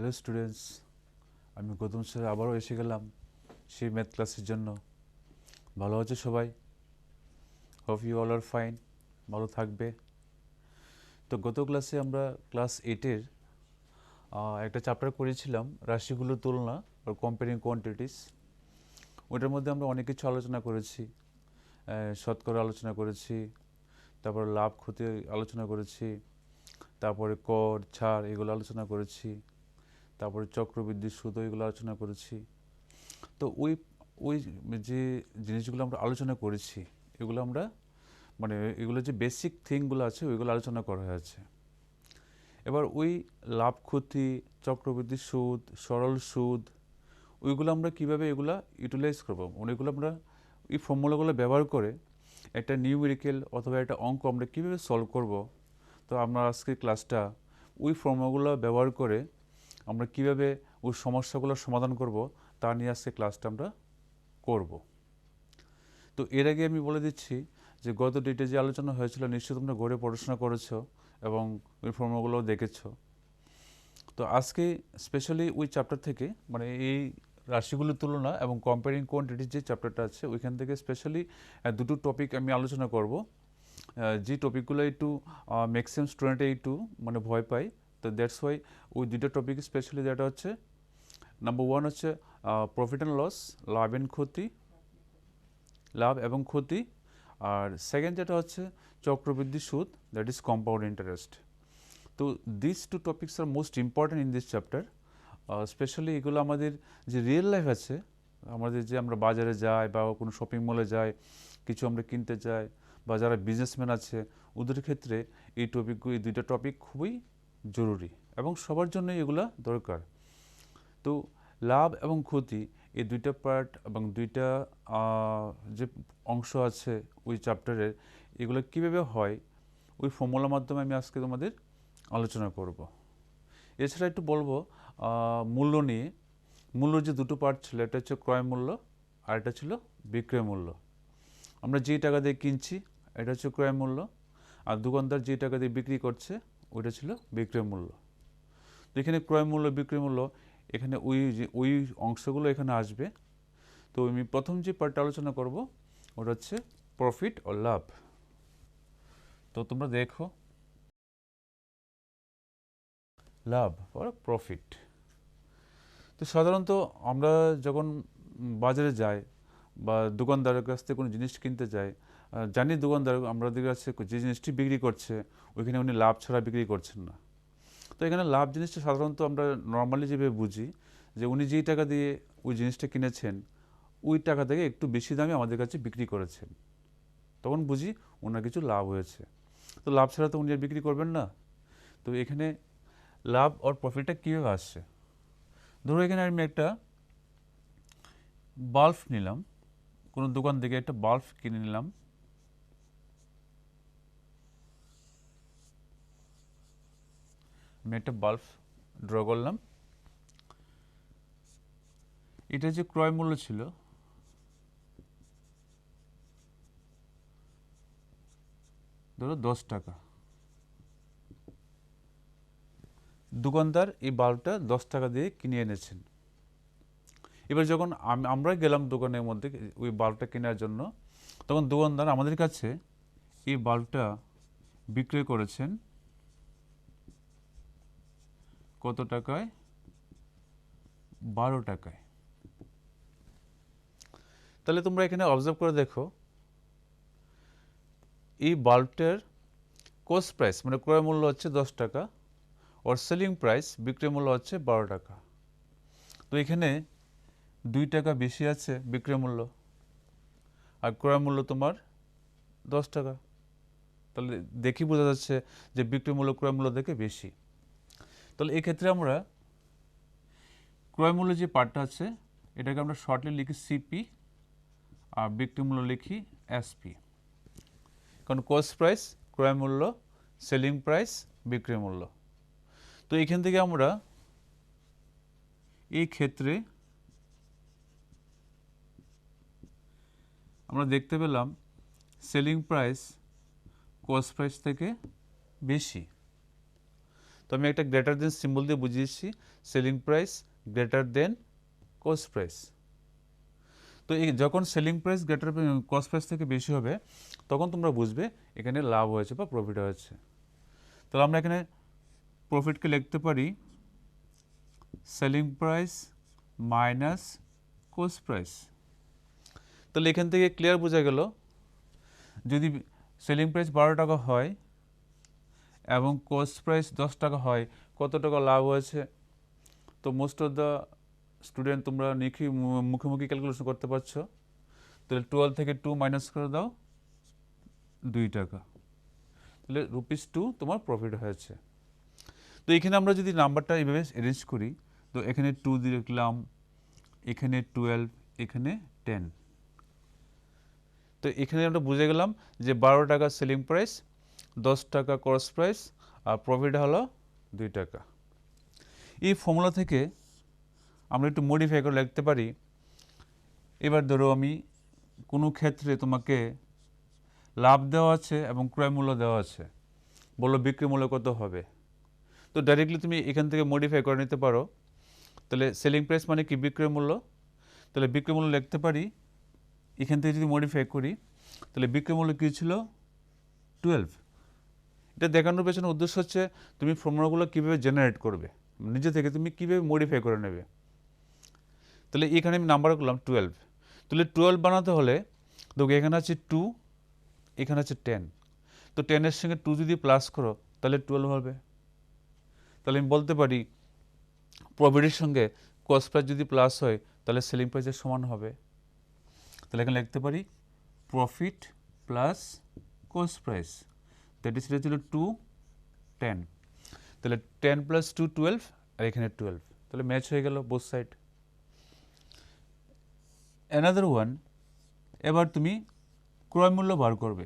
Hello students, আমি Gautam sir আবারও এসে গেলাম সেই ম্যাথ ক্লাসের জন্য। ভালো আছে সবাই? Hope you all are fine, ভালো থাকবে। তো গত ক্লাসে আমরা ক্লাস 8-এর একটা চ্যাপ্টার করেছিলাম, রাশিগুলোর তুলনা আর কম্পেয়ারিং কোয়ান্টিটিস। ওটার মধ্যে আমরা অনেক কিছু আলোচনা করেছি, শতকরা আলোচনা করেছি, তারপর লাভ ক্ষতি আলোচনা করেছি, তারপরে কর ছাড় এগুলো আলোচনা করেছি, তারপরে চক্রবৃদ্ধি সুদ এগুলো আলোচনা করেছি। তো ওই ওই যে জিনিসগুলো আমরা আলোচনা করেছি, এগুলো আমরা মানে এগুলো যে বেসিক থিংগুলো আছে ওইগুলো আলোচনা করা হয়েছে। এবার ওই লাভ ক্ষতি, চক্রবৃদ্ধি সুদ, সরল সুদ, ওইগুলো আমরা কীভাবে এগুলা ইউটিলাইজ করবো, ওইগুলো আমরা এই ফর্মুলাগুলো ব্যবহার করে একটা নিউমেরিক্যাল অথবা একটা অঙ্ক আমরা কীভাবে সলভ করব। তো আমরা আজকে ক্লাসটা ওই ফর্মুলাগুলো ব্যবহার করে আমরা কীভাবে ওই সমস্যাগুলোর সমাধান করব তা নিয়ে আজকে ক্লাসটা আমরা করব। তো এর আগে আমি বলে দিচ্ছি যে গত ডেটে যে আলোচনা হয়েছিল নিশ্চয়ই তোমরা ঘরে পড়াশোনা করেছো এবং ওই ফর্মুলাগুলো দেখেছো। তো আজকে স্পেশালি ওই চ্যাপ্টার থেকে মানে এই রাশিগুলোর তুলনা এবং কম্পেয়ারিং কোয়ান্টিটিস যে চ্যাপ্টারটা আছে ওইখান থেকে স্পেশালি দুটো টপিক আমি আলোচনা করব, যে টপিকগুলো একটু ম্যাক্সিমাম স্টুডেন্টে একটু মানে ভয় পায়। তো দ্যাটস ওয়াই ওই দুটো টপিক স্পেশালি যেটা হচ্ছে নাম্বার 1 হচ্ছে প্রফিট অ্যান্ড লস, লাভ এবং ক্ষতি, আর সেকেন্ড যেটা হচ্ছে চক্রবৃদ্ধি সুদ, দ্যাট ইজ কম্পাউন্ড ইন্টারেস্ট। তো this two topics are most important in this chapter. Specially এগুলো আমাদের যে রিয়েল লাইফ আছে, আমাদের যে আমরা বাজারে যাই বা কোনো শপিং মলে যাই, কিছু আমরা কিনতে যাই, বা যারা বিজনেসম্যান আছে ওদের ক্ষেত্রে এই টপিকগুলো, এই দুইটা টপিক খুবই জরুরি এবং সবার জন্যই এগুলা দরকার। তো লাভ এবং ক্ষতি এই দুইটা পার্ট এবং দুইটা যে অংশ আছে ওই চ্যাপ্টারের, এগুলো কীভাবে হয় ওই ফর্মুলার মাধ্যমে আমি আজকে তোমাদের আলোচনা করব। এছাড়া একটু বলবো মূল্য নিয়ে। মূল্যর যে দুটো পার্ট ছিল, এটা হচ্ছে ক্রয় মূল্য আর এটা ছিল বিক্রয় মূল্য। আমরা যেই টাকা দিয়ে কিনছি এটা হচ্ছে ক্রয় মূল্য, আর দোকানদার যে টাকা দিয়ে বিক্রি করছে ওইটা ছিল বিক্রয় মূল্য। তো এখানে ক্রয় মূল্য, বিক্রয় মূল্য, এখানে ওই অংশগুলো এখানে আসবে। তো আমি প্রথম যে পার্টটা আলোচনা করব ওটা হচ্ছে প্রফিট ও লাভ। তো তোমরা দেখো, লাভ আর প্রফিট। তো সাধারণত আমরা যখন বাজারে যাই বা দোকানদারের কাছ থেকে কোনো জিনিস কিনতে যাই, জানি দোকানদার আমাদের কাছে যে জিনিসটি বিক্রি করছে ওইখানে উনি লাভ ছাড়া বিক্রি করছেন না। তো এখানে লাভ জিনিসটা সাধারণত আমরা নর্মালি যেভাবে বুঝি যে উনি যেই টাকা দিয়ে ওই জিনিসটা কিনেছেন ওই টাকা থেকে একটু বেশি দামে আমাদের কাছে বিক্রি করেছেন, তখন বুঝি ওনার কিছু লাভ হয়েছে। তো লাভ ছাড়া তো উনি আর বিক্রি করবেন না। তো এখানে লাভ আর প্রফিটটা কীভাবে আসছে, ধরো এখানে আমি একটা বাল্ব নিলাম, কোনো দোকান থেকে একটা বাল্ব কিনে নিলাম। আমি একটা বাল্ব ড্র করলাম। এটা যে ক্রয় মূল্য ছিল ধরো 10 টাকা, দোকানদার এই বাল্বটা 10 টাকা দিয়ে কিনে এনেছেন। এবার যখন আমরা গেলাম দোকানের মধ্যে ওই বাল্বটা কেনার জন্য, তখন দোকানদার আমাদের কাছে এই বাল্বটা বিক্রয় করেছেন কত টাকায়? 12 টাকায়। তাহলে তোমরা এখানে অবজার্ভ করে দেখো, এই বাল্বটার কস্ট প্রাইস মানে ক্রয় মূল্য হচ্ছে 10 টাকা, ওর সেলিং প্রাইস বিক্রয় মূল্য হচ্ছে 12 টাকা। তো এখানে 2 টাকা বেশি আছে বিক্রয় মূল্য, আর ক্রয় মূল্য তোমার 10 টাকা। তাহলে দেখি বোঝা যাচ্ছে যে বিক্রয় মূল্য ক্রয় মূল্য থেকে বেশি। তাহলে এক্ষেত্রে আমরা ক্রয় মূল্য যে পার্টটা আছে এটাকে আমরা শর্টলি লিখি সিপি, আর বিক্রয় মূল্য লিখি এসপি। কারণ কস্ট প্রাইস, ক্রয় মূল্য, সেলিং প্রাইস, বিক্রয় মূল্য। তো এখান থেকে আমরা এই ক্ষেত্রে আমরা দেখতে পেলাম সেলিং প্রাইস কস্ট প্রাইস থেকে বেশি। তো আমি একটা গ্রেটার দেন সিম্বল দিয়ে বুঝিয়েছি, selling price greater than cost price. তো এই যখন selling price greater cost price থেকে বেশি হবে তখন তোমরা বুঝবে এখানে লাভ হয়েছে বা প্রফিট হয়েছে। তাহলে আমরা এখানে প্রফিটকে লিখতে পারি selling price minus cost price. তাহলে এখান থেকে ক্লিয়ার বোঝা গেল, যদি সেলিং প্রাইস 12 টাকা হয় এবং কস্ট প্রাইস 10 টাকা হয় কত টাকা লাভ হয়েছে। তো মোস্ট অফ দ্য স্টুডেন্ট তোমরা মুখোমুখি ক্যালকুলেশন করতে পারছো। তাহলে 12 থেকে 2 মাইনাস করে দাও, 2 টাকা। তাহলে ₹2 তোমার প্রফিট হয়েছে। তো এখানে আমরা যদি নাম্বারটা এইভাবে অ্যারেঞ্জ করি, তো এখানে 2 দিয়ে লিখলাম, এখানে 12, এখানে 10। তো এখানে আমরা বুঝে গেলাম যে 12 টাকা সেলিং প্রাইস, 10 টাকা কস্ট প্রাইস, আর প্রফিট হলো 2 টাকা। এই ফর্মুলা থেকে আমরা একটু মডিফাই করে লিখতে পারি। এবার ধরো আমি কোনো ক্ষেত্রে তোমাকে লাভ দেওয়া আছে এবং ক্রয় মূল্য দেওয়া আছে, বলো বিক্রি মূল্য কত হবে। তো ডাইরেক্টলি তুমি এখান থেকে মডিফাই করে নিতে পারো। তাহলে সেলিং প্রাইস মানে কি বিক্রয় মূল্য, তাহলে বিক্রয় মূল্য লিখতে পারি। এখান থেকে যদি মডিফাই করি তাহলে বিক্রয় মূল্য কী ছিল 12। এটা দেখানোর পেছনে উদ্দেশ্য হচ্ছে তুমি ফর্মুলাগুলো কীভাবে জেনারেট করবে, নিজে থেকে তুমি কীভাবে মডিফাই করে নেবে। তাহলে এখানে আমি নাম্বার করলাম 12। তাহলে 12 বানাতে হলে দেখো এখানে আছে 2, এখানে আছে 10। তো 10-এর সঙ্গে 2 যদি প্লাস করো তাহলে 12 হবে। তাহলে আমি বলতে পারি প্রফিটের সঙ্গে কস্ট প্রাইস যদি প্লাস হয় তাহলে সেলিং প্রাইসের সমান হবে। তাহলে এখানে লিখতে পারি profit plus cost price, that is, সেটা ছিল 2, 10। তাহলে 10 + 2 12, আর এখানে 12। তাহলে ম্যাচ হয়ে গেল বোথ সাইড। অ্যানাদার ওয়ান, এবার তুমি ক্রয় মূল্য বার করবে।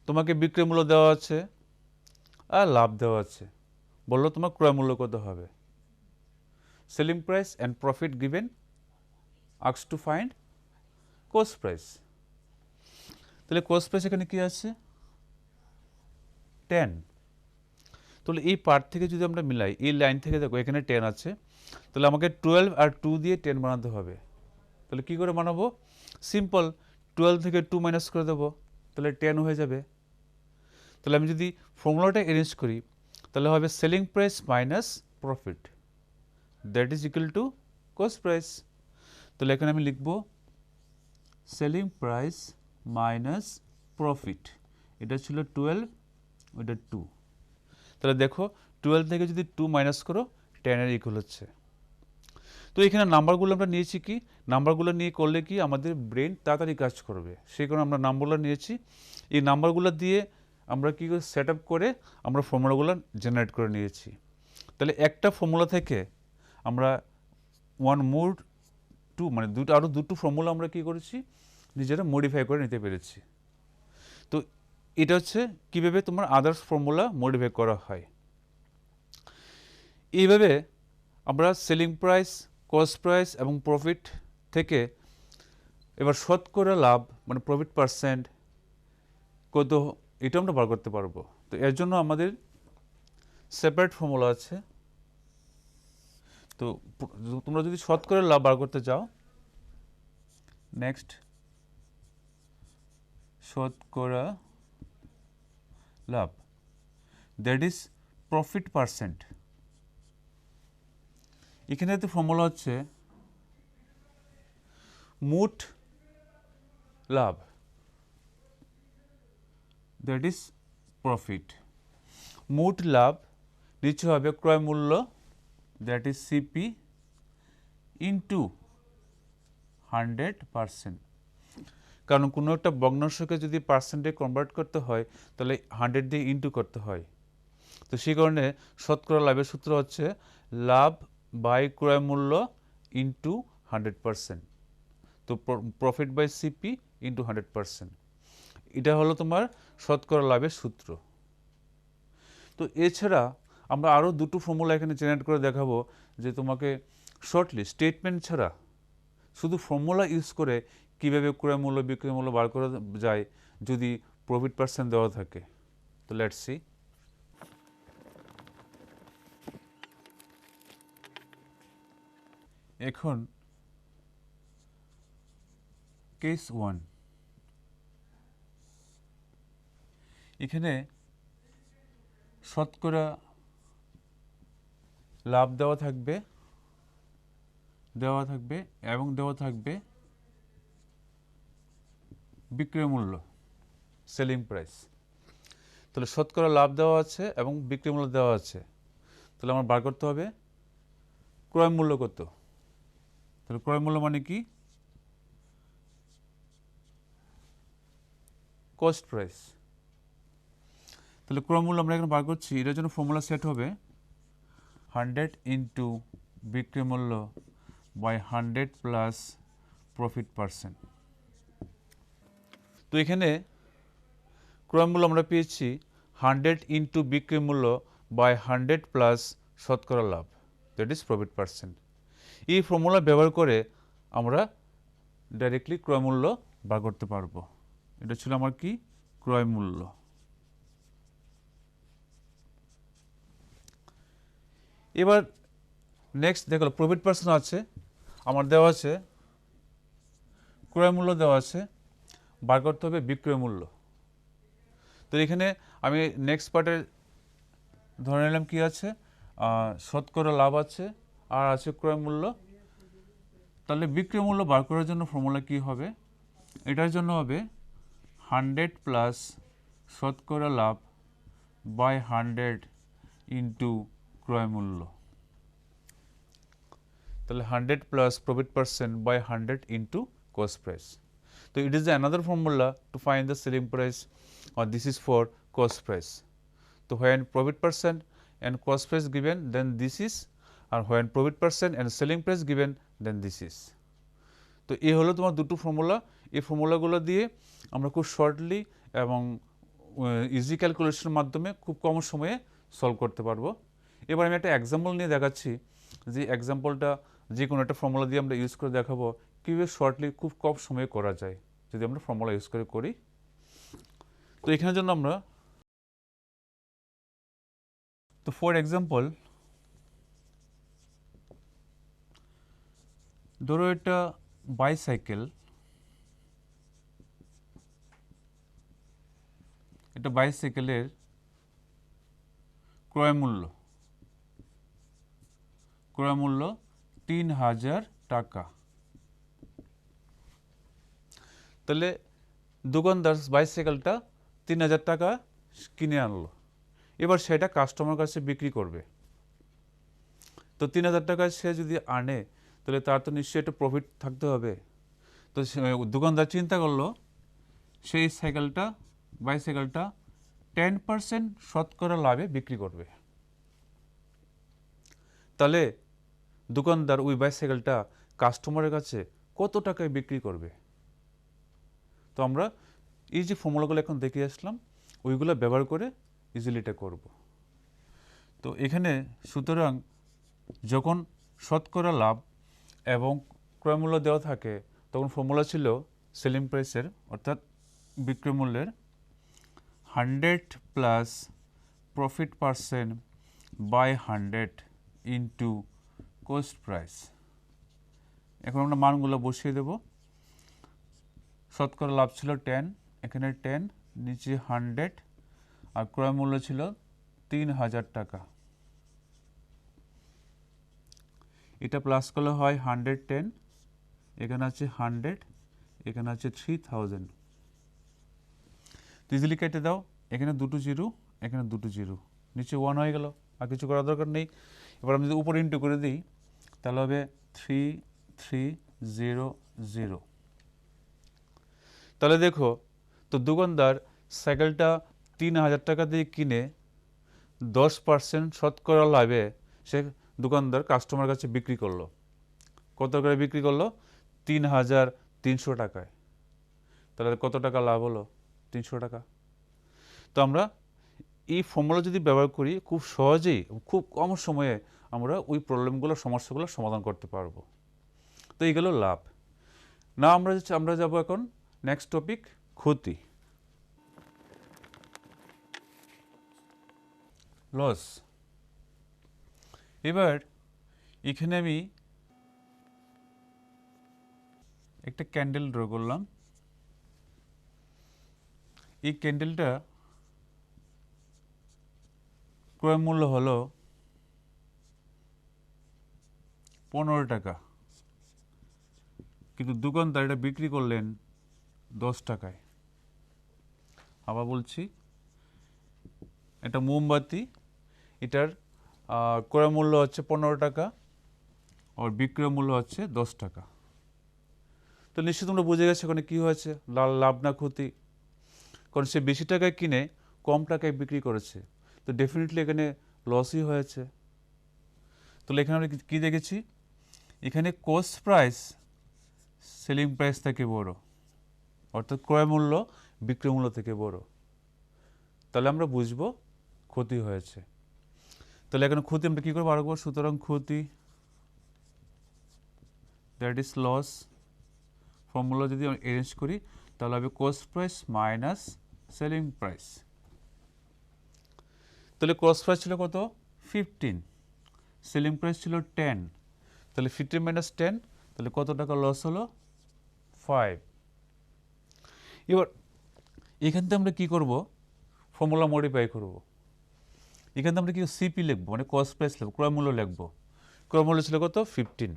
তোমাকে বিক্রয় মূল্য দেওয়া আছে আর লাভ দেওয়া আছে, বললো তোমার ক্রয় মূল্য কত হবে। Selling price and profit given, asked to find cost price. তাহলে কস্ট প্রাইস এখানে কি আছে 10। তাহলে এই পার্ট থেকে যদি আমরা মিলাই, এই লাইন থেকে দেখো এখানে 10 আছে, তাহলে আমাকে 12 আর 2 দিয়ে 10 বানাতে হবে। তাহলে কি করে বানাবো, সিম্পল, 12 থেকে 2 মাইনাস করে দেবো, তাহলে 10 হয়ে যাবে। তাহলে আমি যদি ফর্মুলাটা অ্যারেঞ্জ করি তাহলে হবে selling price minus profit, that is equal to cost price. তাহলে এখানে আমি লিখব সেলিং প্রাইস মাইনাস প্রফিট, এটা ছিল 12, ওইটা 2। তাহলে দেখো 12 থেকে যদি 2 মাইনাস করো 10-এর ইকুয়াল হচ্ছে। তো এখানে নাম্বারগুলো আমরা নিয়েছি কি, নাম্বারগুলো নিয়ে করলে কি আমাদের ব্রেন তাড়াতাড়ি কাজ করবে, সেই কারণে আমরা নাম্বারগুলো নিয়েছি। এই নাম্বারগুলো দিয়ে আমরা কী করে সেট আপ করে আমরা ফর্মুলাগুলো জেনারেট করে নিয়েছি। তাহলে একটা ফর্মুলা থেকে আমরা মানে আরও দুটো ফর্মুলা আমরা কী করেছি নিজেরা মডিফাই করে নিতে পেরেছি। তো এটা হচ্ছে কীভাবে তোমার আদার্স ফর্মুলা মডিফাই করা হয়। এইভাবে আমরা সেলিং প্রাইস, কস্ট প্রাইস এবং প্রফিট থেকে এবার শতকরা লাভ মানে প্রফিট পার্সেন্ট কত, এটা আমরা বার করতে পারবো। তো এর জন্য আমাদের সেপারেট ফর্মুলা আছে। তো তোমরা যদি শতকরা লাভ বার করতে চাও, নেক্সট শতকরা লাভ, দ্যাট ইজ প্রফিট পার্সেন্ট। এখানে তো ফর্মুলা হচ্ছে মোট লাভ, দ্যাট ইজ প্রফিট। মোট লাভ নিচে হবে ক্রয় মূল্য, দ্যাট ইজ সিপি ইন্টু 100%। কারণ কোনো একটা ভগ্নাংশকে যদি পার্সেন্টে কনভার্ট করতে হয় তাহলে 100 দিয়ে ইন্টু করতে হয়। তো সেই কারণে শতকরা লাভের সূত্র হচ্ছে লাভ বাই ক্রয় মূল্য ইন্টু 100%। তো প্রফিট বাই সিপি ইন্টু 100%, এটা হলো তোমার শতকরা লাভের সূত্র। তো এছাড়া আমরা আরও দুটো ফর্মুলা এখানে জেনারেট করে দেখাবো, যে তোমাকে শর্টলি স্টেটমেন্ট ছাড়া শুধু ফর্মুলা ইউজ করে কীভাবে ক্রয় মূল্য বিক্রয় মূল্য বার করা যায় যদি প্রফিট পার্সেন্ট দেওয়া থাকে। তো লেটস সি। এখন কেস 1, এখানে শতকরা লাভ দেওয়া থাকবে এবং দেওয়া থাকবে বিক্রয় মূল্য, সেলিং প্রাইস। তাহলে শতকরা লাভ দেওয়া আছে এবং বিক্রয় মূল্য দেওয়া আছে, তাহলে আমার বার করতে হবে ক্রয় মূল্য কত। তাহলে ক্রয় মূল্য মানে কি? Cost price. তাহলে ক্রয় মূল্য আমরা এখানে বার করছি, এটার জন্য ফর্মুলা সেট হবে 100 ইন্টু বিক্রয় মূল্য বাই 100 প্লাস প্রফিট পার্সেন্ট। তো এখানে ক্রয় মূল্য আমরা পেয়েছি 100 ইন্টু বিক্রয় মূল্য বাই 100 প্লাস শতকরা লাভ, দ্যাট ইজ প্রফিট পার্সেন্ট। এই ফর্মুলা ব্যবহার করে আমরা ডাইরেক্টলি ক্রয় মূল্য বার করতে পারবো। এটা ছিল আমার কি? ক্রয় মূল্য। এবার নেক্সট দেখো প্রফিট পার্সেন্ট আছে, আমার দেওয়া আছে ক্রয় মূল্য দেওয়া আছে, বার করতে হবে বিক্রয় মূল্য। তো এখানে আমি নেক্সট পার্টে ধরে নিলাম কি আছে, শতকরা লাভ আছে আর আছে ক্রয় মূল্য। তাহলে বিক্রয় মূল্য বার করার জন্য ফর্মুলা কি হবে? এটার জন্য হবে 100 প্লাস শতকরা লাভ বাই 100 ইন্টু ক্রয় মূল্য। তাহলে 100 plus profit percent by 100 into cost price. So it is another formula to find the selling price, or this is for cost price. So when profit percent and cost price given, then this is, or when profit percent and selling price given, then this is. তো এই হলো তোমার দুটো formula. এই ফর্মুলাগুলো দিয়ে আমরা খুব shortly এবং ইজি ক্যালকুলেশনের মাধ্যমে খুব কম সময়ে সলভ করতে পারবো। এবার আমি একটা এক্সাম্পল নিয়ে দেখাচ্ছি, যে এক্সাম্পলটা যে কোনো একটা ফর্মুলা দিয়ে আমরা ইউজ করে দেখাবো কীভাবে শর্টলি খুব কম সময়ে করা যায় যদি আমরা ফর্মুলা ইউজ করে করি। তো এখানের জন্য আমরা, তো ফর এক্সাম্পল ধরো এটা বাইসাইকেল, এটা বাইসাইকেলের ক্রয় মূল্য 3000 টাকা। তাহলে দোকানদার বাইসাইকেলটা 3000 টাকা কিনে আনলো, এবার সেটা কাস্টমার কাছে বিক্রি করবে। তো 3000 টাকায় সে যদি আনে তাহলে তার তো নিশ্চয়ই একটা প্রফিট থাকতে হবে। তো দোকানদার চিন্তা করলো সেই বাইসাইকেলটা 10% শতকরা লাভে বিক্রি করবে। তাহলে দোকানদার ওই বাইসাইকেলটা কাস্টমারের কাছে কত টাকায় বিক্রি করবে? তো আমরা এই যে ফর্মুলাগুলো এখন দেখে আসলাম ওইগুলো ব্যবহার করে ইজিলি এটা করব। তো এখানে সুতরাং যখন শতকরা লাভ এবং ক্রয় মূল্য দেওয়া থাকে তখন ফর্মুলা ছিল সেলিং প্রাইসের অর্থাৎ বিক্রয় মূল্যের 100 plus profit percent by 100 into cost price. এখন আমরা মানগুলো বসিয়ে দেব। শতকরা লাভ ছিল 10, এখানে 10, নিচে 100, আর ক্রয় মূল্য ছিল 3000 টাকা। এটা প্লাস করলে হয় 110, এখানে আছে 100, এখানে আছে 3000। ইজিলি কেটে দাও, এখানে দুটো জিরো, এখানে দুটো জিরো, নিচে 1 হয়ে গেল, আর কিছু করার দরকার নেই। এবার আমি যদি উপরে ইন্টু করে দিই তাহলে হবে 3300। তাহলে দেখো তো দোকানদার সাইকেলটা 3000 টাকা দিয়ে কিনে 10% শতকরা লাভে সে দোকানদার কাস্টমার কাছে বিক্রি করলো। কত করে বিক্রি করলো? 3300 টাকায়। তাহলে কত টাকা লাভ হলো? 300 টাকা। তো আমরা এই ফর্মুলা যদি ব্যবহার করি খুব সহজেই খুব কম সময়ে আমরা ওই প্রবলেমগুলো সমস্যাগুলো সমাধান করতে পারবো। তো এই গেল লাভ। না আমরা যাব এখন নেক্সট টপিক, ক্ষতি, লস। এবার এখানে আমি একটা ক্যান্ডেল ড্র করলাম। এই ক্যান্ডেলটা ক্রয় মূল্য হলো 15 টাকা, কিন্তু দোকানদার এটা বিক্রি করলেন 10 টাকায়। আবার বলছি, এটা মোমবাতি, এটার ক্রয় মূল্য হচ্ছে 15 টাকা আর বিক্রয় মূল্য হচ্ছে 10 টাকা। তো নিশ্চয়ই তোমরা বুঝে গেছো এখানে কী হয়েছে, লাভ না ক্ষতি। কারণ সে বেশি টাকায় কিনে কম টাকায় বিক্রি করেছে, তো ডেফিনেটলি এখানে লসই হয়েছে। তাহলে এখানে আমরা কী দেখেছি, এখানে কস্ট প্রাইস সেলিং প্রাইস থেকে বড়, অর্থাৎ ক্রয় মূল্য বিক্রয় মূল্য থেকে বড়। তাহলে আমরা বুঝবো ক্ষতি হয়েছে। তাহলে এখানে ক্ষতি আমরা কী করে বার করবো, সুতরাং ক্ষতি দ্যাট ইজ লস, ফর্মুলা যদি আমরা অ্যারেঞ্জ করি তাহলে হবে cost price minus selling price. তাহলে কস্ট প্রাইস ছিল কত, 15, সেলিং প্রাইস ছিল 10, তাহলে 15 মাইনাস 10, তাহলে কত টাকা লস হলো, 5। এবার এখান থেকে আমরা কী করব, ফর্মুলা মডিফাই করব। এখান থেকে আমরা কি সিপি লিখবো, মানে কস্ট প্রাইস লিখবো, ক্রয় মূল্য লিখবো। ক্রয় মূল্য ছিল কত, 15।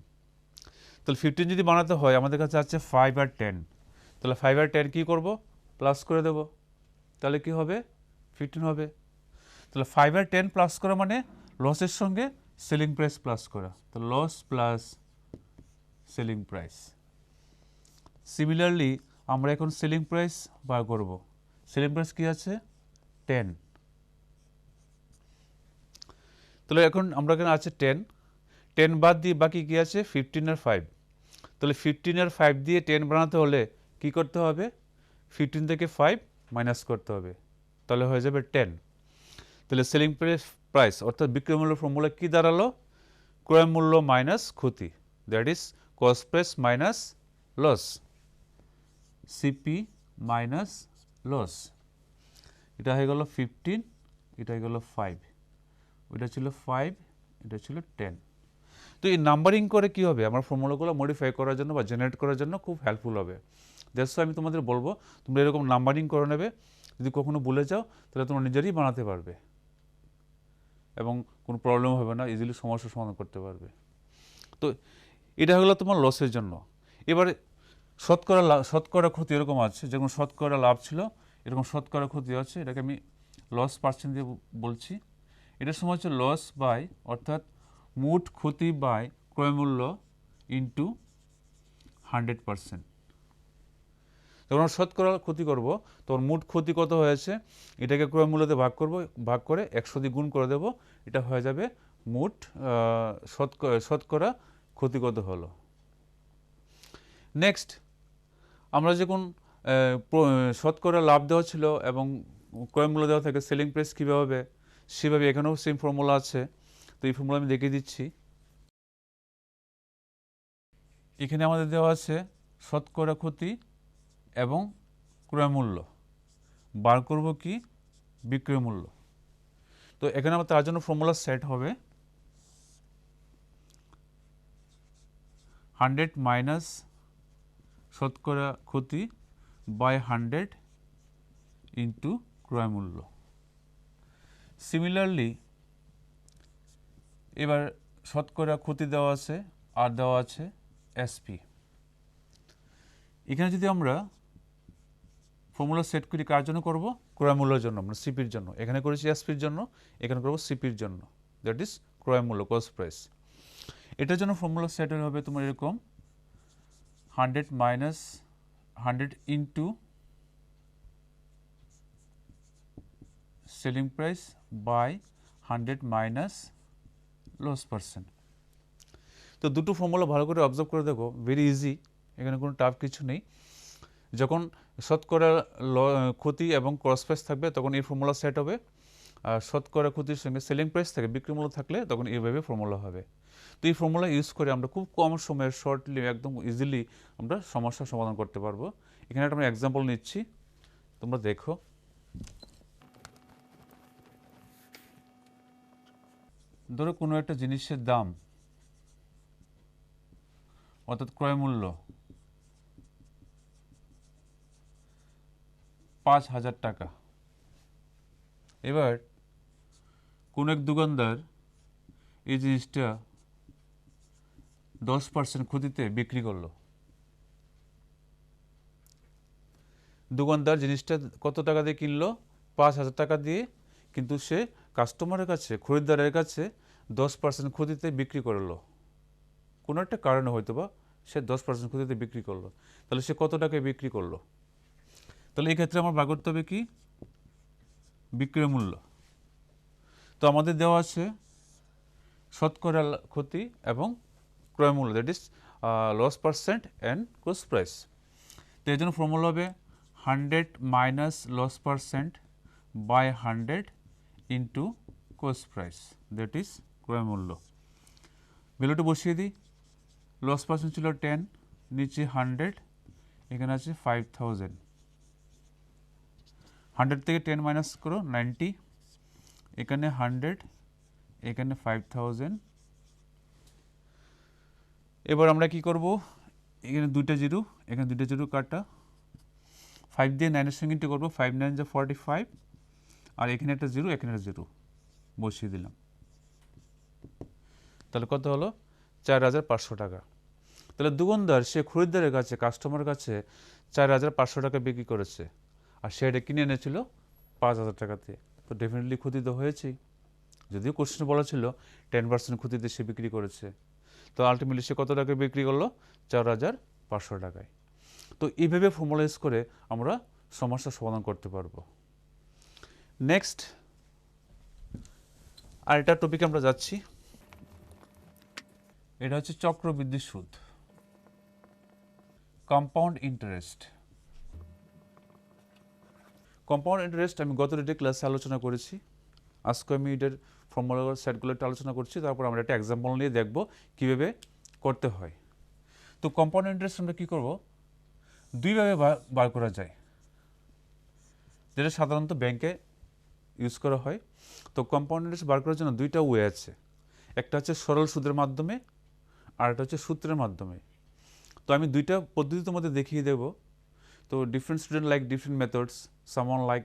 তাহলে 15 যদি বানাতে হয় আমাদের কাছে আছে 5 আর 10, তাহলে 5 আর 10 কী করবো, প্লাস করে দেব, তাহলে কি হবে, 15 হবে। তাহলে 5 আর 10 প্লাস করা মানে লসের সঙ্গে সেলিং প্রাইস প্লাস করা, তো loss plus selling price. Similarly আমরা এখন সেলিং প্রাইস বার করব। সেলিং প্রাইস কী আছে, 10। তাহলে এখন আমরা এখানে আছে 10 বাদ দিয়ে বাকি কী আছে, 15 আর 5। তাহলে 15 আর 5 দিয়ে 10 বানাতে হলে কি করতে হবে, 15 থেকে 5 মাইনাস করতে হবে, তাহলে হয়ে যাবে 10। তাহলে সেলিং প্রাইস অর্থাৎ বিক্রয় মূল্য ফর্মুলা কী দাঁড়ালো, ক্রয় মূল্য মাইনাস ক্ষতি, that is cost price minus loss, CP minus loss. এটা হয়ে গেল 15, এটা হয়ে গেল 5, ওইটা ছিল 5, এটা ছিল 10। তো এই নাম্বারিং করে কি হবে, আমার ফর্মুলাগুলো মডিফাই করার জন্য বা জেনারেট করার জন্য খুব হেল্পফুল হবে। দ্যাটস আমি তোমাদের বলবো তোমরা এরকম নাম্বারিং করে নেবে, যদি কখনো ভুলে যাও তাহলে তোমরা নিজেরই বানাতে পারবে এবং কোনো প্রবলেম হবে না, ইজিলি সমস্যার সমাধান করতে পারবে। তো এটা হলো তোমার লসের জন্য। এবারে শতকরা ক্ষতি এরকম আছে, যেমন শতকরা লাভ ছিল এরকম শতকরা ক্ষতি আছে, এটাকে আমি লস পার্সেন্ট দিয়ে বলছি। এটার সময় হচ্ছে লস বাই, অর্থাৎ মোট ক্ষতি বাই ক্রয় মূল্য ইন্টু 100%। যখন আমরা শতকরা ক্ষতি করব তখন মোট ক্ষতি কত হয়েছে এটাকে ক্রয় মূল্যতে ভাগ করে 100 দিয়ে গুণ করে দেব, এটা হয়ে যাবে মোট শতকরা ক্ষতি কত হলো। নেক্সট আমরা যখন শতকরা লাভ দেওয়া ছিল এবং ক্রয় মূল্য দেওয়া থাকে সেলিং প্রাইস কীভাবে হবে, সেভাবে এখানেও সেম ফর্মুলা আছে। তো এই ফর্মুলা আমি দেখিয়ে দিচ্ছি। এখানে আমাদের দেওয়া আছে শতকরা ক্ষতি এবং ক্রয় মূল্য, বার করব কি, বিক্রয় মূল্য। তো এখানে আমার তার জন্য ফর্মুলা সেট হবে 100 মাইনাস শতকরা ক্ষতি বাই 100 ইন্টু ক্রয় মূল্য। সিমিলারলি এবার শতকরা ক্ষতি দেওয়া আছে আর দেওয়া আছে এসপি। এখানে যদি আমরা ফর্মুলা সেট করি কার জন্য করব, ক্রয় মূল্যের জন্য, আমরা সিপির জন্য। এখানে করেছি এসপির জন্য, এখানে করব সিপির জন্য, দ্যাট ইজ ক্রয় মূল্য, কস্ট প্রাইস। এটার জন্য ফর্মুলা সেট হবে তোমার এরকম 100 minus 100 into selling price by 100 minus loss percent. তো দুটো ফর্মুলা ভালো করে অবজার্ভ করে দেখো, ভেরি ইজি, এখানে কোনো টাফ কিছু নেই। যখন শতকরা ক্ষতি এবং ক্রস প্রাইস থাকবে তখন এই ফর্মুলা সেট হবে, আর শতকরা ক্ষতির সঙ্গে সেলিং প্রাইস থাকে, বিক্রি মূল্য থাকলে তখন এইভাবে ফর্মুলা হবে। তো এই ফর্মুলা ইউজ করে আমরা খুব কম সময়ে শর্টলি একদম ইজিলি আমরা সমস্যার সমাধান করতে পারবো। এখানে একটা আমরা এক্সাম্পল নিচ্ছি, তোমরা দেখো। ধরো কোনো একটা জিনিসের দাম অর্থাৎ ক্রয় মূল্য 5,000 টাকা। এবার কোন এক দোকানদার এই জিনিসটা 10% ক্ষতিতে বিক্রি করলো। দোকানদার জিনিসটা কত টাকা দিয়ে কিনলো? 5,000 টাকা দিয়ে, কিন্তু সে কাস্টমারের কাছে, খরিদ্দারের কাছে 10% ক্ষতিতে বিক্রি করলো। কোনো একটা কারণে হয়তো বা সে 10% ক্ষতিতে বিক্রি করলো। তাহলে সে কত টাকায় বিক্রি করলো? তাহলে এই ক্ষেত্রে আমার বার করতে হবে কি? বিক্রয় মূল্য। তো আমাদের দেওয়া আছে শতকরা ক্ষতি এবং ক্রয় মূল্য, that is loss percent and cost price. তো এই জন্য ফর্মুলা হবে 100 minus loss percent by 100 into cost price, that is ক্রয় মূল্য। ভ্যালুটা বসিয়ে দিই। লস পার্সেন্ট ছিল 10, নিচে 100, এখানে আছে 5,000। 100 থেকে 10 মাইনাস করো, 90, এখানে 100, এখানে 5,000। এবার আমরা কি করব? এখানে দুইটা জিরো, এখানে দুইটা জিরো কাটা, 5 দিয়ে 9 এর সঙ্গে ইন্টু করবো, 5 9 যা 45, আর এখানে একটা জিরো, এখানে একটা জিরো বসিয়ে দিলাম। তাহলে কত হলো? 4,500 টাকা। তাহলে দোকানদার সে খরিদ্দারের কাছে, কাস্টমারের কাছে 4,500 টাকা বিক্রি করেছে, আর সে এটা কিনে এনেছিল 5,000 টাকাতে। তো ডেফিনেটলি ক্ষতি তো হয়েছেই, যদিও কোশ্চেন বলা ছিল 10% ক্ষতিতে সে বিক্রি করেছে। তো আলটিমেটলি সে কত টাকায় বিক্রি করলো? 4,500 টাকায়। তো এইভাবে ফর্মুলাইজ করে আমরা সমস্যা সমাধান করতে পারবো। নেক্সট আরেকটা টপিকে আমরা যাচ্ছি, এটা হচ্ছে চক্রবৃদ্ধি সুদ, কম্পাউন্ড ইন্টারেস্ট। কম্পাউন্ড ইন্টারেস্ট আমি গত রেটে ক্লাসে আলোচনা করেছি। আজকে আমি এটার ফর্মুলা সেটগুলো একটা আলোচনা করছি, তারপর আমরা একটা এক্সাম্পল নিয়ে দেখব কীভাবে করতে হয়। তো কম্পাউন্ড ইন্টারেস্ট আমরা কী করব? দুইভাবে বার করা যায়, যেটা সাধারণত ব্যাংকে ইউজ করা হয়। তো কম্পাউন্ড ইন্টারেস্ট বার করার জন্য দুইটা ওয়ে আছে, একটা হচ্ছে সরল সুদের মাধ্যমে, আর একটা হচ্ছে সূত্রের মাধ্যমে। তো আমি দুইটা পদ্ধতি তোমাদের দেখিয়ে দেব। তো different student like different methods, someone like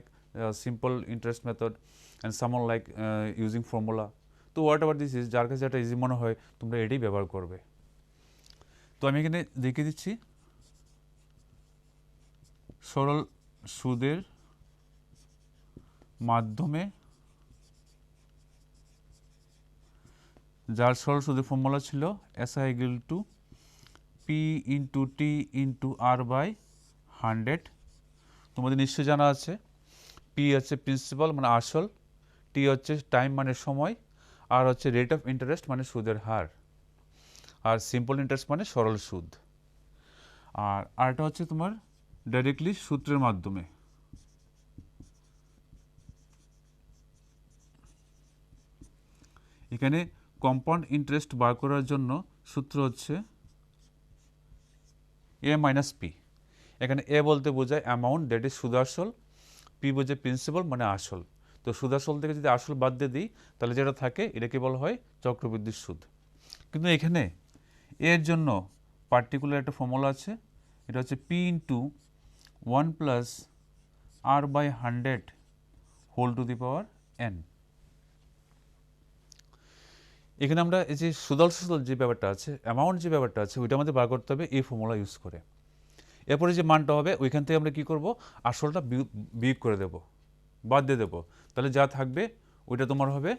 simple interest method and someone like using formula. তো হোয়াট এভার দিস ইজ, যার কাছে যেটা ইজি মনে হয় তোমরা এটাই ব্যবহার করবে। তো আমি এখানে দেখিয়ে দিচ্ছি সরল সুদের মাধ্যমে, যার সরল সুদের ফর্মুলা ছিল SI equal to P into T into R by 100। তোমাদের নিশ্চয়ই জানা আছে P হচ্ছে প্রিন্সিপাল মানে আসল, T হচ্ছে টাইম মানে সময়, আর হচ্ছে রেট অফ ইন্টারেস্ট মানে সুদের হার, আর সিম্পল ইন্টারেস্ট মানে সরল সুদ। আর আরটা হচ্ছে তোমার ডাইরেক্টলি সূত্রের মাধ্যমে। এখানে কম্পাউন্ড ইন্টারেস্ট বার করার জন্য সূত্র হচ্ছে A মাইনাস পি। এখানে এ বলতে বোঝায় অ্যামাউন্ট, দ্যাট ইজ সুদাসল, পি বোঝায় প্রিন্সিপাল মানে আসল। তো সুদাসল থেকে যদি আসল বাদ দিয়ে দিই তাহলে যেটা থাকে এটাকে বলা হয় চক্রবৃদ্ধি সুদ। কিন্তু এখানে এর জন্য পার্টিকুলার একটা ফর্মুলা আছে, এটা হচ্ছে P into 1 plus R by 100 whole to the power n। এখানে আমরা এই যে সুদল যে ব্যাপারটা আছে, অ্যামাউন্ট যে ব্যাপারটা আছে, ওইটা আমাদের বার করতে হবে এই ফর্মুলা ইউজ করে। এরপরে যে মানটা হবে ওইখান থেকে আমরা কি করব? আসলটা বিয়োগ করে দেব, বাদ দিয়ে দেবো, তাহলে যা থাকবে ওইটা তোমার হবে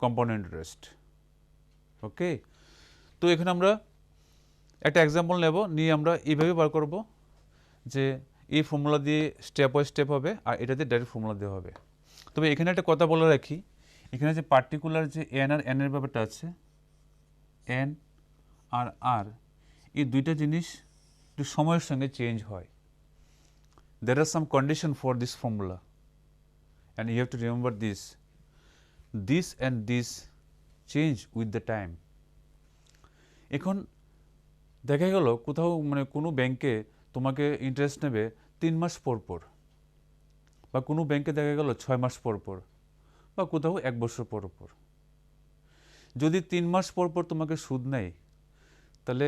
কম্পাউন্ড ইন্টারেস্ট। ওকে, তো এখানে আমরা একটা এক্সাম্পল নেব, নিয়ে আমরা এইভাবে বার করব যে এই ফর্মুলা দিয়ে স্টেপ বাই স্টেপ হবে, আর এটা দিয়ে ডাইরেক্ট ফর্মুলা দেওয়া হবে। তবে এখানে একটা কথা বলে রাখি, এখানে যে পার্টিকুলার যে এন আর এন এর ব্যাপারটা আছে, এন আর আর, এই দুইটা জিনিস একটু সময়ের সঙ্গে চেঞ্জ হয়। There are some condition for this formula and you have to remember this and this change with the time. এখন দেখা গেল কোথাও মানে কোনো ব্যাংকে তোমাকে ইন্টারেস্ট নেবে 3 মাস পর পর, বা কোনো ব্যাংকে দেখা গেল 6 মাস পর পর, বা কোথাও 1 বছর পর পর। যদি 3 মাস পর পর তোমাকে সুদ নেয় তাহলে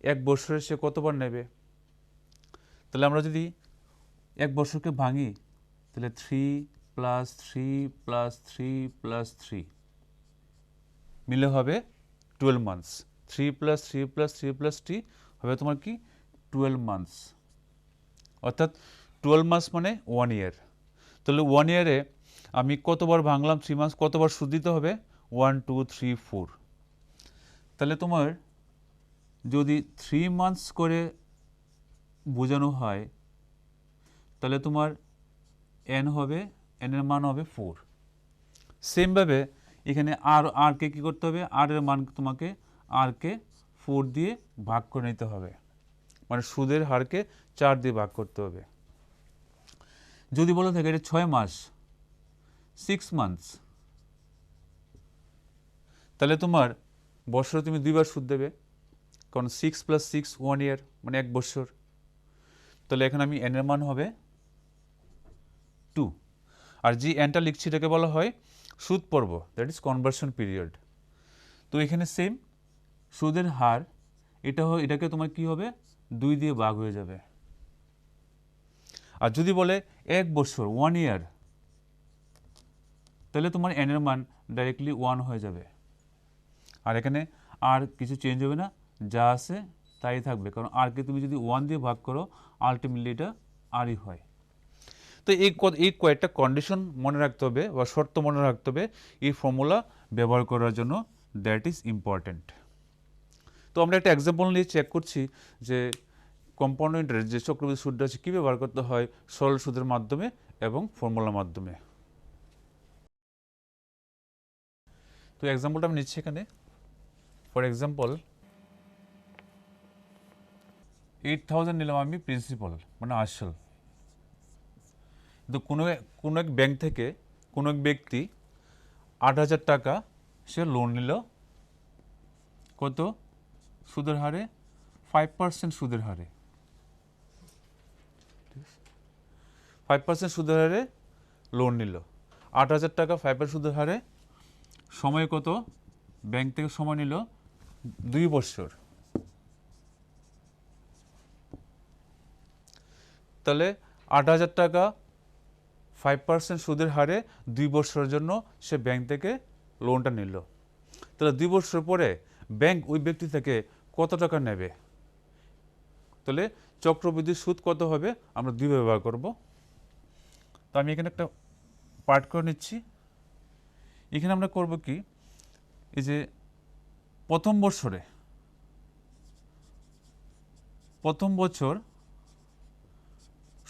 1 বছরে সে কতবার নেবে? তাহলে আমরা যদি এক বছরকে ভাঙি তাহলে 3 + 3 + 3 + 3 মিলে হবে 12 মান্থস। 3 + 3 + 3 + 3 হবে তোমার কি 12 মান্থস, অর্থাৎ 12 মাস মানে 1 ইয়ার। তাহলে 1 ইয়ারে আমি কতবার ভাঙলাম 3 মাস, কতবার সুদ দিতে হবে 1 2 3 4। তাহলে তোমার যদি 3 মান্থস করে বোঝানো হয় তাহলে তোমার এন হবে, এনের মান হবে 4। সেমভাবে এখানে আর কে কী করতে হবে, আর এর মান তোমাকে আর কে 4 দিয়ে ভাগ করে নিতে হবে, মানে সুদের হারকে 4 দিয়ে ভাগ করতে হবে। যদি বলে থাকে এটা 6 মাস 6 মান্থস, তাহলে তোমার বছরে তুমি 2বার সুদ দেবে, কারণ 6 + 6 1 ইয়ার মানে 1 বছর। তাহলে এখানে আমি এনের মান হবে 2, আর যে এনটা লিখছি এটাকে বলা হয় সুদ পর্ব, দ্যাট ইজ কনভার্সন পিরিয়ড। তো এখানে সেম সুদের হার এটাকে তোমার কি হবে 2 দিয়ে ভাগ হয়ে যাবে। আর যদি বলে 1 বছর 1 ইয়ার, তাহলে তোমার এনের মান ডাইরেক্টলি 1 হয়ে যাবে, আর এখানে আর কিছু চেঞ্জ হবে না, যা আছে তাই থাকবে, কারণ আরকে তুমি যদি 1 দিয়ে ভাগ করো আলটিমেটলি এটা আরই হয়। তো এই কয়েকটা কন্ডিশন মনে রাখতে হবে বা শর্ত মনে রাখতে হবে এই ফর্মুলা ব্যবহার করার জন্য, দ্যাট ইজ ইম্পর্ট্যান্ট। তো আমরা একটা এক্সাম্পল নিয়ে চেক করছি যে কম্পাউন্ড ইন্টারেস্ট যে চক্রবৃদ্ধি সুদটা আছে কী ব্যবহার করতে হয় সরল সুদের মাধ্যমে এবং ফর্মুলার মাধ্যমে। তো এক্সাম্পলটা আমি নিচ্ছি এখানে। ফর এক্সাম্পল 8,000 নিলাম আমি প্রিন্সিপাল মানে আসল। তো কোনো এক ব্যাংক থেকে কোনো এক ব্যক্তি 8,000 টাকা সে লোন নিল, কত সুদের হারে 5% সুদের হারে, 5% সুদের হারে লোন নিল। 8,000 টাকা 5% সুদের হারে, সময় কত, ব্যাংক থেকে সময় নিল 2 বছর। তাহলে 8,000 টাকা 5% সুদের হারে 2 বছরের জন্য সে ব্যাংক থেকে লোনটা নিল। তাহলে 2 বছর পরে ব্যাংক ওই ব্যক্তি থেকে কত টাকা নেবে, তাহলে চক্রবৃদ্ধি সুদ কত হবে আমরা 2 ব্যবহার করব। তো আমি এখানে একটা পার্ট করে নিচ্ছি। এখানে আমরা করব কি, এই যে প্রথম বছর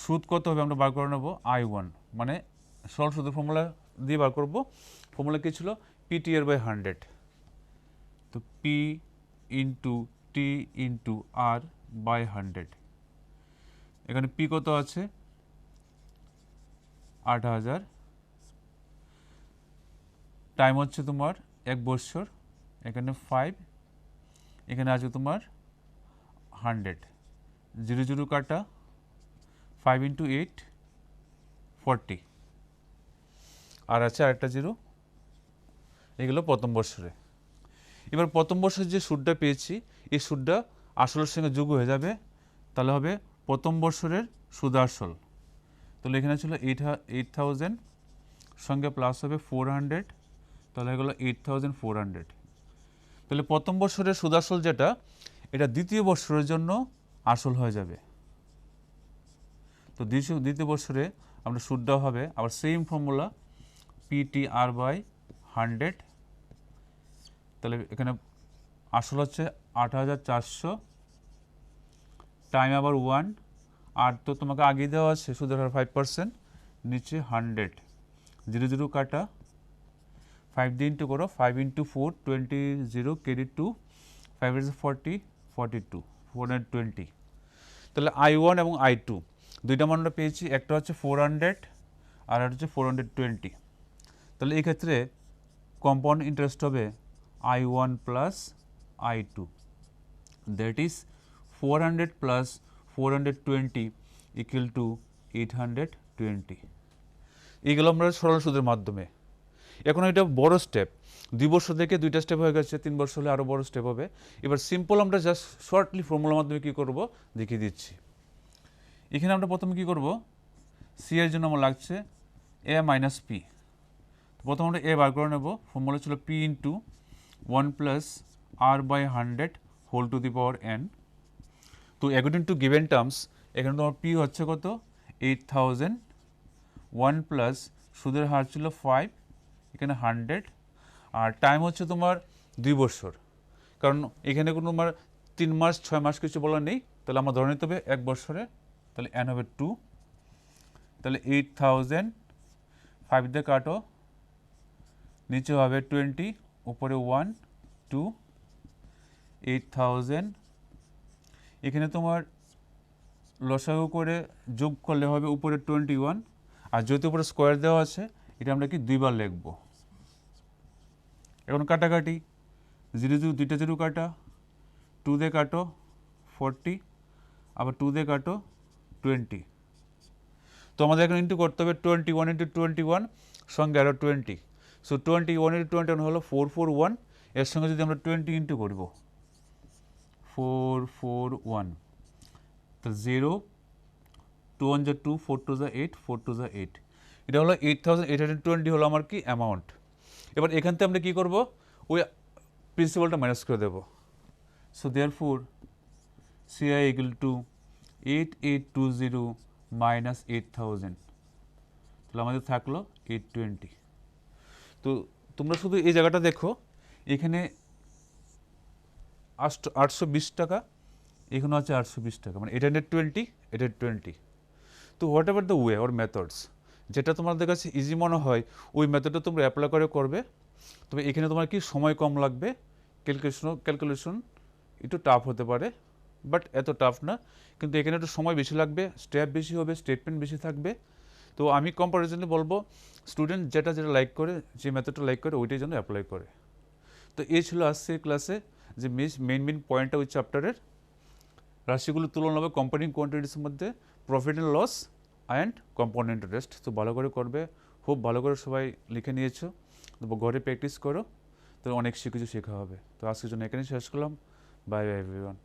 সুদ কত হবে আমরা বার করে নেব I1, মানে সরল সুদের ফর্মুলা দিয়ে বার করব। ফর্মুলা কী ছিল, PTR/100। তো P × T × R/100। এখানে P কত আছে 8,000, টাইম হচ্ছে তোমার 1 বছর, এখানে 5, এখানে আছে তোমার 100, 0 0 কাটা, 5 × 8 40, আর আছে আরেকটা 0। এগুলো প্রথম বছরে। এবার প্রথম বছর যে সুদটা পেয়েছি এই সুদটা আসলের সঙ্গে যোগ হয়ে যাবে, তাহলে হবে প্রথম বছরের সুদ আসল। তাহলে এখানে ছিল 8,000 সঙ্গে প্লাস হবে 400, তাহলে এগুলো 8,400। তাহলে প্রথম বছরের সুদ আসল যেটা, এটা দ্বিতীয় বছরের জন্য আসল হয়ে যাবে। তো দ্বিতীয় বছরে আমরা সুদটা হবে আবার সেম ফর্মুলা PTR/100। তাহলে এখানে আসল হচ্ছে 8,400, টাইম আবার 1, আর তো তোমাকে আগেই দেওয়া আছে সুদের হার 5%, নিচে 100, 0 0 কাটা, 5 দিয়ে ইন্টু করো, 5 × 4 20, 0 carry 2, 5 is 40, 42, 420। তাহলে I1 এবং I2 দুইটা মান আমরা পেয়েছি, একটা হচ্ছে 400 আর একটা হচ্ছে 420। তাহলে এই ক্ষেত্রে কম্পাউন্ড ইন্টারেস্ট হবে I1 + I2, দ্যাট ইজ 400 + 420 = 820। এইগুলো আমরা সরল সুদের মাধ্যমে। এখন এটা বড় স্টেপ, 2 বছর থেকে 2টা স্টেপ হয়ে গেছে, 3 বছর হলে আরও বড় স্টেপ হবে। এবার সিম্পল আমরা জাস্ট শর্টলি ফর্মুলার মাধ্যমে কী করব দেখিয়ে দিচ্ছি। এখানে আমরা প্রথমে কী করব, সি এর জন্য আমার লাগছে এ মাইনাস পি। প্রথম আমরা এ বার করে নেব, ফর্মুলা ছিল P into 1+r/100 whole to the power n। তো অ্যাকর্ডিং টু গিভেন টার্মস এখানে তোমার পি হচ্ছে কত 8000, 1 প্লাস সুদের হার ছিল 5, এখানে 100, আর টাইম হচ্ছে তোমার 2 বছর, কারণ এখানে কোনো তোমার 3 মাস 6 মাস কিছু বলা নেই, তাহলে আমরা ধরে নিতে হবে 1 বছরে, তাহলে n হবে 2, তাহলে 8000 5 দিয়ে কাটো, নিচে হবে 20, উপরে 1 2, 8000 এখানে তোমার লসাগু করে যোগ করলে হবে উপরে 21, আর যেহেতু উপরে স্কোয়ার দেওয়া আছে এটা আমরা কি দুইবার লিখব। এখন কাটাকাটি 0 0 দুইটা 0 কাটা, 2 দিয়ে কাটো 40, আবার 2 দিয়ে কাটো 20। তো আমাদের এখন ইন্টু করতে হবে 21 ইন্টু 21 সঙ্গে আরও 20, সো 21 ইন্টু 21 হলো 441, এর সঙ্গে যদি আমরা 20 ইন্টু করব 441, তো 0 2 1 যা 2, 4 2 যা 8, 4 2 যা 8, এটা হলো 8820 হলো আমার কি অ্যামাউন্ট। এবার এখান থেকে আমরা কী করব, ওই প্রিন্সিপালটা মাইনাস করে দেব। So therefore CI equal to 8820 minus 8000, তাহলে আমাদের থাকলো 820। তো তোমরা শুধু এই জায়গাটা দেখো, এখানে 820 টাকা, এখানে আছে 820 টাকা, মানে 820, 820। তো what ever the way or methods, যেটা তোমাদের কাছে ইজি মনে হয় ওই মেথডটা তোমরা অ্যাপ্লাই করে করবে। তবে এখানে তোমার কি সময় কম লাগবে, ক্যালকুলেশন একটু টাফ হতে পারে, বাট এত টাফ না, কিন্তু এখানে একটু সময় বেশি লাগবে, স্টেপ বেশি হবে, স্টেটমেন্ট বেশি থাকবে। তো আমি কম্পারিজনলি বলবো স্টুডেন্ট যেটা লাইক করে, যে মেথডটা লাইক করে ওইটাই যেন অ্যাপ্লাই করে। তো এই ছিল আজকের ক্লাসে যে মেইন পয়েন্টটা ওই চ্যাপ্টারের, রাশিগুলো তুলনা হবে কম্পাউন্ডিং কোয়ান্টিটিসের মধ্যে profit and loss and compound interest. তো ভালো করে করবে, খুব ভালো করে সবাই লিখে নিয়েছো, তো ঘরে প্র্যাকটিস করো, তো অনেক কিছু শেখা হবে। তো আজকের জন্য এখানেই শেষ করলাম, বাই বাই এভরিওয়ান।